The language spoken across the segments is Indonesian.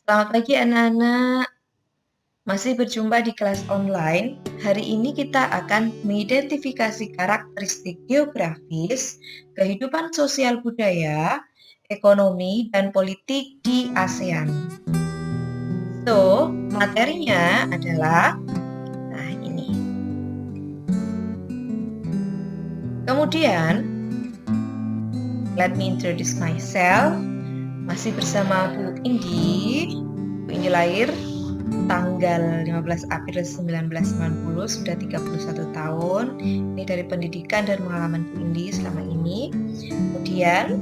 Selamat pagi anak-anak, masih berjumpa di kelas online. Hari ini kita akan mengidentifikasi karakteristik geografis, kehidupan sosial budaya, ekonomi, dan politik di ASEAN. So, materinya adalah, ini. Kemudian, let me introduce myself. Masih bersama Bu Indi. Bu Indi lahir tanggal 15 April 1990, sudah 31 tahun. Ini dari pendidikan dan pengalaman Bu Indi selama ini. Kemudian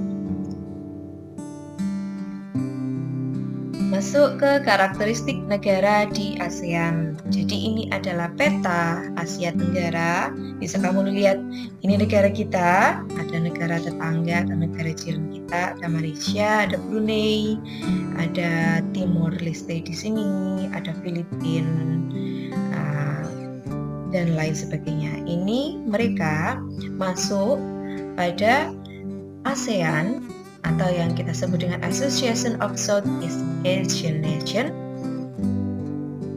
masuk ke karakteristik negara di ASEAN. Jadi ini adalah peta Asia Tenggara. Bisa kamu lihat, ini negara kita, ada negara tetangga atau negara jiran kita, ada Malaysia, ada Brunei, ada Timor Leste di sini, ada Filipina, dan lain sebagainya. Ini mereka masuk pada ASEAN atau yang kita sebut dengan Association of Southeast Asian Nations,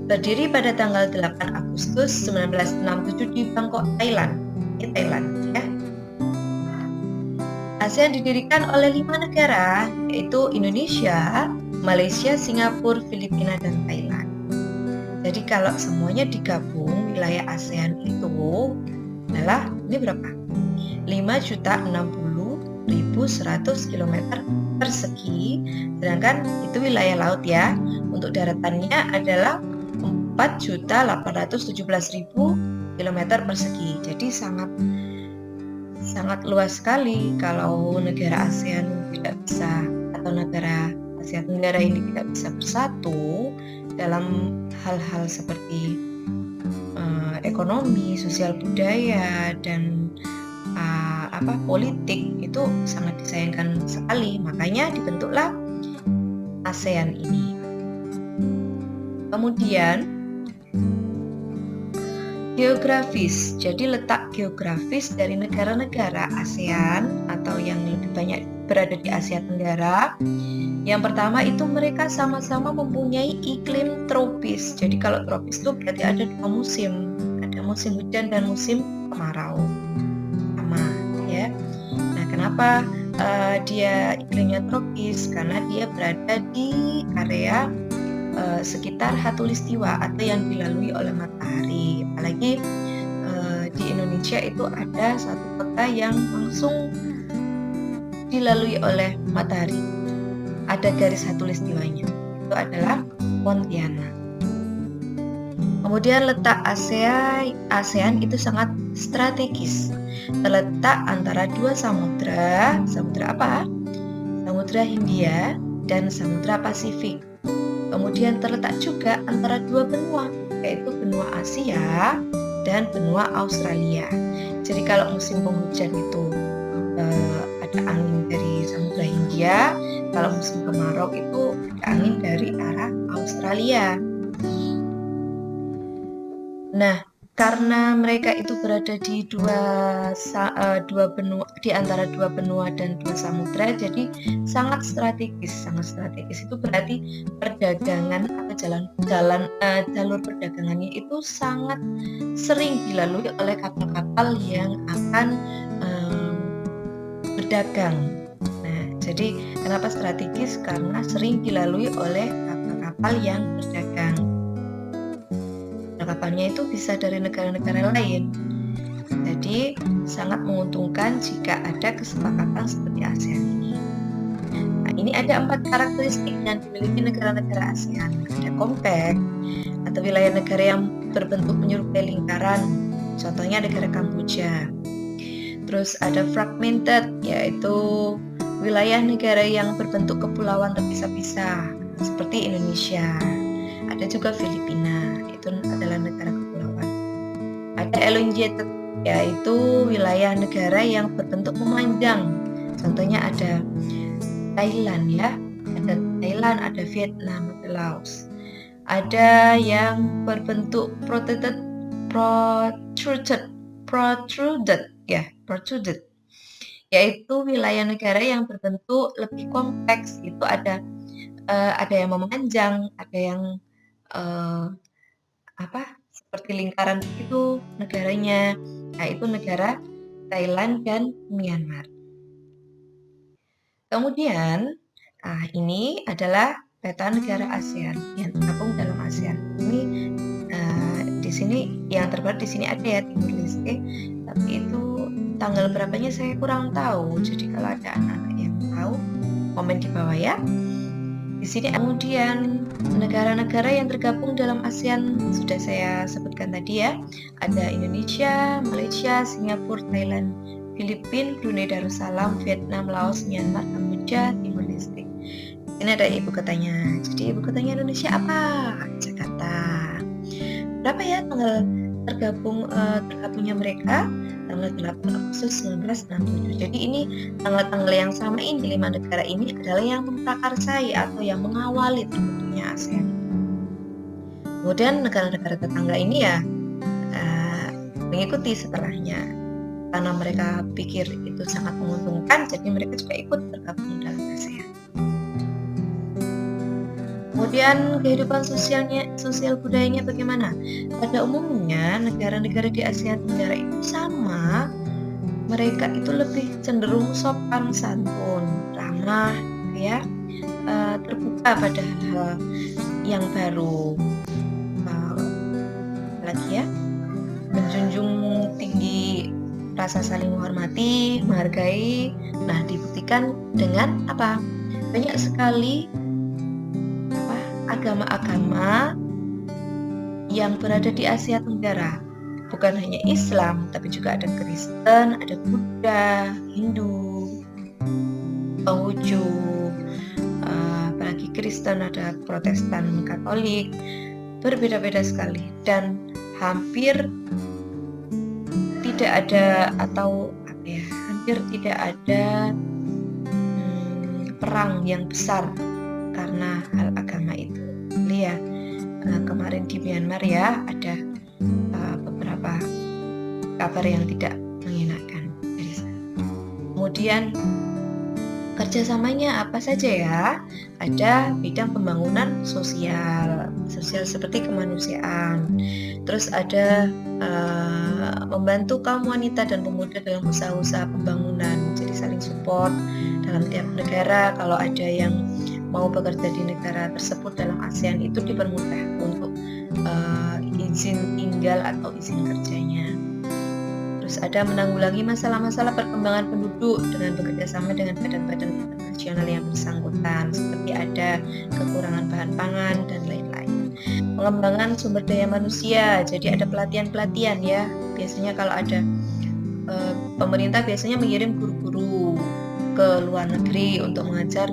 berdiri pada tanggal 8 Agustus 1967 di Bangkok, Thailand. Ya. ASEAN didirikan oleh 5 negara, yaitu Indonesia, Malaysia, Singapura, Filipina, dan Thailand. Jadi kalau semuanya digabung, wilayah ASEAN itu adalah, ini berapa? 5.060.100 km persegi, sedangkan itu wilayah laut ya. Untuk daratannya adalah 4.817.000 km persegi. Jadi sangat luas sekali. Kalau negara ASEAN tidak bisa, atau negara Asia Tenggara ini tidak bisa bersatu dalam hal-hal seperti ekonomi, sosial budaya, dan politik, itu sangat disayangkan sekali. Makanya dibentuklah ASEAN ini. Kemudian geografis. Jadi letak geografis dari negara-negara ASEAN atau yang lebih banyak berada di Asia Tenggara. Yang pertama itu mereka sama-sama mempunyai iklim tropis. Jadi kalau tropis itu berarti ada 2 musim. Ada musim hujan dan musim kemarau. Sama ya. Nah, kenapa dia iklimnya tropis? Karena dia berada di area sekitar khatulistiwa atau yang dilalui oleh matahari. Apalagi di Indonesia itu ada satu kota yang langsung dilalui oleh matahari, ada garis khatulistiwanya, itu adalah Pontianak. Kemudian letak ASEAN itu sangat strategis, terletak antara 2 samudra apa? Samudra Hindia dan Samudra Pasifik. Kemudian terletak juga antara 2 benua, yaitu benua Asia dan benua Australia. Jadi kalau musim penghujan itu ada angin dari Samudra Hindia, kalau musim kemarau itu ada angin dari arah Australia. Nah, karena mereka itu berada di dua benua, di antara 2 benua dan 2 samudra, jadi sangat strategis. Sangat strategis itu berarti perdagangan atau jalur perdagangannya itu sangat sering dilalui oleh kapal-kapal yang akan berdagang. Nah, jadi kenapa strategis? Karena sering dilalui oleh kapal-kapal yang berdagang. Kapalnya itu bisa dari negara-negara lain. Jadi sangat menguntungkan jika ada kesepakatan seperti ASEAN ini. Nah, ini ada 4 karakteristik yang dimiliki negara-negara ASEAN. Ada compact atau wilayah negara yang berbentuk menyerupai lingkaran. Contohnya negara Kamboja. Terus ada fragmented, yaitu wilayah negara yang berbentuk kepulauan terpisah-pisah seperti Indonesia. Ada juga Filipina, itu adalah negara kepulauan. Ada elongated, yaitu wilayah negara yang berbentuk memanjang. Contohnya ada Thailand ya, ada Thailand, ada Vietnam, ada Laos. Ada yang berbentuk protruded, yaitu wilayah negara yang berbentuk lebih kompleks. Itu ada ada yang memanjang, ada yang seperti lingkaran itu negaranya. Nah, itu negara Thailand dan Myanmar. Kemudian, ini adalah peta negara ASEAN yang tergabung dalam ASEAN. Ini di sini yang terbaru di sini ada ya Timur Leste, tapi itu tanggal berapanya saya kurang tahu. Jadi kalau ada anak-anak yang tahu, komen di bawah ya. Di sini kemudian negara-negara yang tergabung dalam ASEAN sudah saya sebutkan tadi ya. Ada Indonesia, Malaysia, Singapura, Thailand, Filipina, Brunei Darussalam, Vietnam, Laos, Myanmar, Kamboja, Timur Leste. Ini ada ibu kotanya. Jadi ibu kotanya Indonesia apa? Jakarta. Berapa ya tanggal tergabungnya mereka? Tanggal 8 Agustus 1967. Jadi ini tanggal-tanggal yang sama ini, 5 negara ini adalah yang memprakarsai atau yang mengawali terbentuknya ASEAN. Kemudian negara-negara tetangga ini ya mengikuti setelahnya. Karena mereka pikir itu sangat menguntungkan, jadi mereka juga ikut tergabung dalam ASEAN. Kemudian kehidupan sosial budayanya bagaimana? Pada umumnya negara-negara di Asia Tenggara itu sama, mereka itu lebih cenderung sopan santun, ramah, ya, terbuka pada hal-hal yang baru, lagi ya, menjunjung tinggi rasa saling menghormati, menghargai. Nah, dibuktikan dengan apa? Banyak sekali agama-agama yang berada di Asia Tenggara. Bukan hanya Islam, tapi juga ada Kristen, ada Buddha, Hindu, Konghucu, apalagi Kristen, ada Protestan, Katolik, berbeda-beda sekali. Dan hampir tidak ada hampir tidak ada perang yang besar karena hal agama itu. Lihat kemarin di Myanmar ya ada beberapa kabar yang tidak mengenakan dari sana. Kemudian kerjasamanya apa saja ya? Ada bidang pembangunan sosial seperti kemanusiaan. Terus ada membantu kaum wanita dan pemuda dalam usaha-usaha pembangunan. Jadi saling support dalam tiap negara. Kalau ada yang mau bekerja di negara tersebut dalam ASEAN itu dipermudah untuk izin tinggal atau izin kerjanya. Terus ada menanggulangi masalah-masalah perkembangan penduduk dengan bekerjasama dengan badan-badan internasional yang bersangkutan, seperti ada kekurangan bahan pangan dan lain-lain. Pengembangan sumber daya manusia, jadi ada pelatihan-pelatihan ya. Biasanya kalau ada pemerintah biasanya mengirim guru-guru ke luar negeri untuk mengajar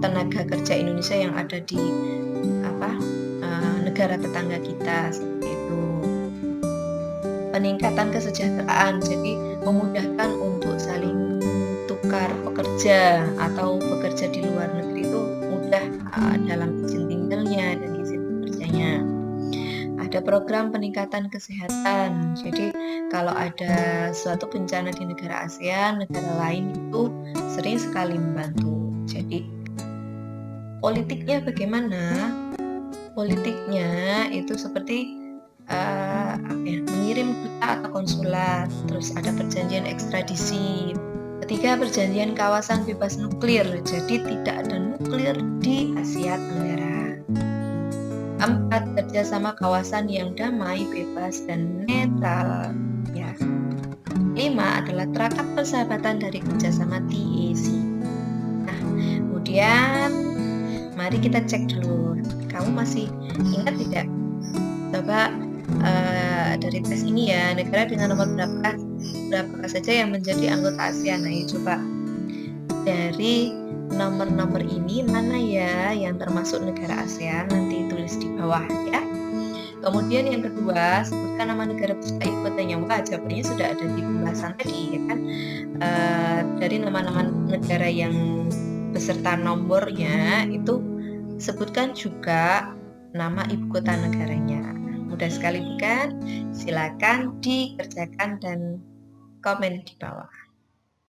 tenaga kerja Indonesia yang ada di negara tetangga kita, seperti itu. Peningkatan kesejahteraan, jadi memudahkan untuk saling tukar pekerja atau bekerja di luar negeri itu mudah dalam izin tinggalnya dan izin bekerjanya. Ada program peningkatan kesehatan, jadi kalau ada suatu bencana di negara ASEAN, negara lain itu sering sekali membantu. Jadi politiknya bagaimana? Politiknya itu seperti mengirim duta atau konsulat, terus ada perjanjian ekstradisi. Ketiga, perjanjian kawasan bebas nuklir, jadi tidak ada nuklir di Asia Tenggara. 4, kerjasama kawasan yang damai, bebas, dan netral. Ya. 5 adalah terakat persahabatan dari kerjasama TAC. Nah, kemudian mari kita cek dulu. Kamu masih ingat tidak? Coba dari tes ini ya, negara dengan nomor berapa saja yang menjadi anggota ASEAN. Nah, coba dari nomor-nomor ini mana ya yang termasuk negara ASEAN, nanti tulis di bawah ya. Kemudian yang kedua, sebutkan nama negara peserta ikutannya. Wah, jawabannya sudah ada di pembahasan tadi ya kan. Dari nama-nama negara yang beserta nomornya itu sebutkan juga nama ibu kota negaranya. Mudah sekali bukan? Silakan dikerjakan dan komen di bawah.